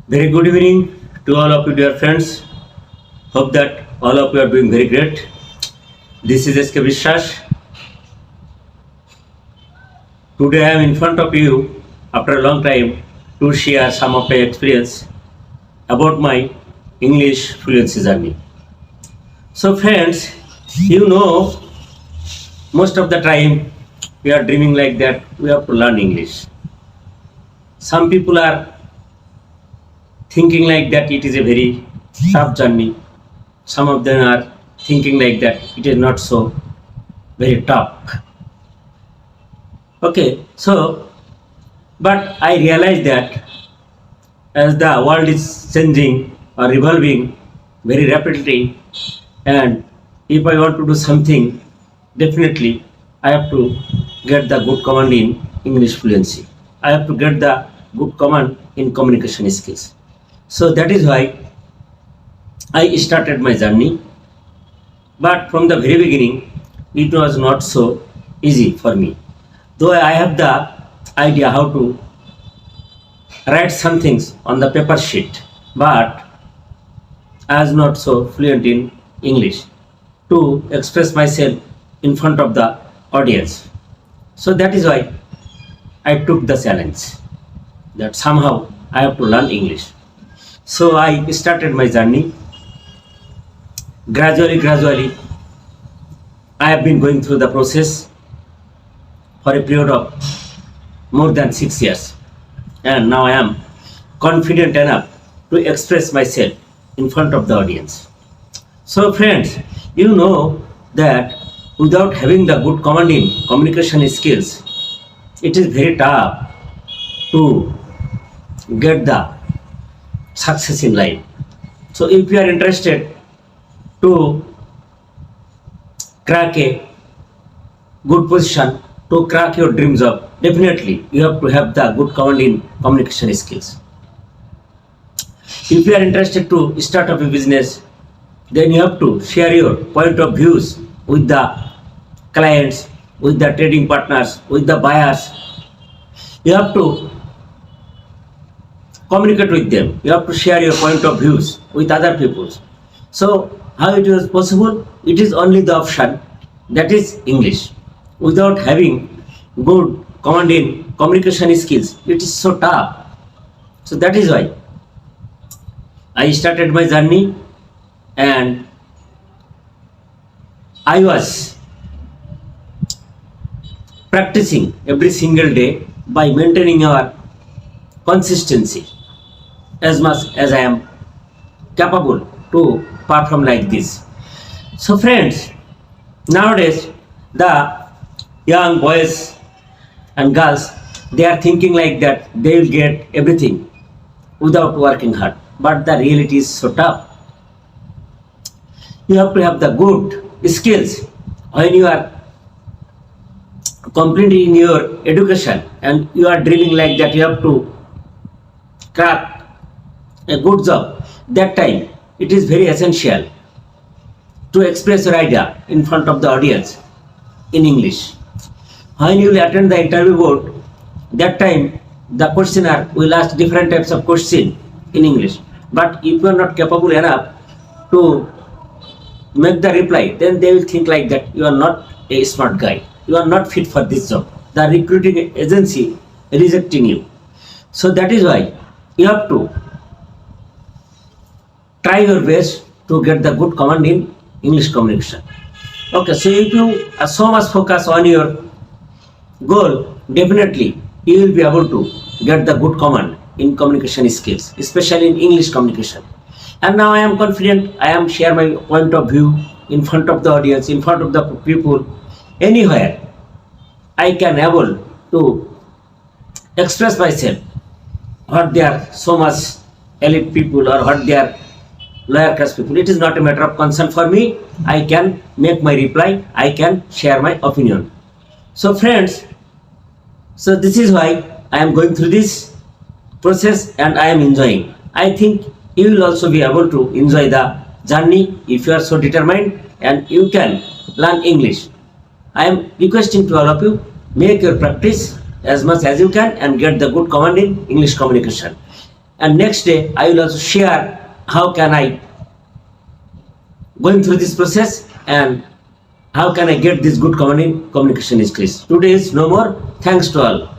Very good evening to all of you, dear friends. Hope that all of you are doing very great. This is SK Vishwas. Today I am in front of you after a long time to share some of my experience about my English fluency journey. So, friends, most of the time we are dreaming like that we have to learn English. Some people are thinking like that it is a very tough journey. Some of them are thinking like that it is not so very tough. Okay, so but I realize that as the world is changing or revolving very rapidly, and if I want to do something, definitely I have to get the good command in English fluency. I have to get the good command in communication skills. So that is why I started my journey. But from the very beginning, it was not so easy for me. Though I have the idea how to write some things on the paper sheet, but I was not so fluent in English to express myself in front of the audience. So that is why I took the challenge that somehow I have to learn English. So I started my journey. Gradually, I have been going through the process for a period of more than 6 years. And now I am confident enough to express myself in front of the audience. So friends, you know that without having the good command in communication skills, it is very tough to get the success in life. So if you are interested to crack a good position, to crack your dream job, definitely you have to have the good command in communication skills. If you are interested to start up a business, then you have to share your point of views with the clients, with the trading partners, with the buyers. You have to communicate with them. You have to share your point of views with other people. So how it is possible? It is only the option that is English. Without having good command in communication skills, it is so tough. So that is why I started my journey, and I was practicing every single day by maintaining our consistency as much as I am capable to perform like this. So friends, nowadays the young boys and girls, they are thinking like that they will get everything without working hard, but the reality is so tough. You have to have the good skills when you are completing your education and you are dreaming like that you have to crack a good job. That time it is very essential to express your idea in front of the audience in English. When you will attend the interview board, that time the questioner will ask different types of question in English. But if you are not capable enough to make the reply, then they will think like that you are not a smart guy. You are not fit for this job. The recruiting agency rejecting you. So that is why you have to try your best to get the good command in English communication. Okay, so if you are so much focused on your goal, definitely you will be able to get the good command in communication skills, especially in English communication. And now I am confident, I am share my point of view in front of the audience, in front of the people, anywhere. I can able to express myself, what they are so much elite people or what they are lower caste people. It is not a matter of concern for me. I can make my reply, I can share my opinion. So friends, so this is why I am going through this process and I am enjoying. I think you will also be able to enjoy the journey if you are so determined and you can learn English. I am requesting to all of you, make your practice as much as you can and get the good command in English communication. and next day I will also share how can I going through this process and how can I get this good communication skills. Today is no more. Thanks to all.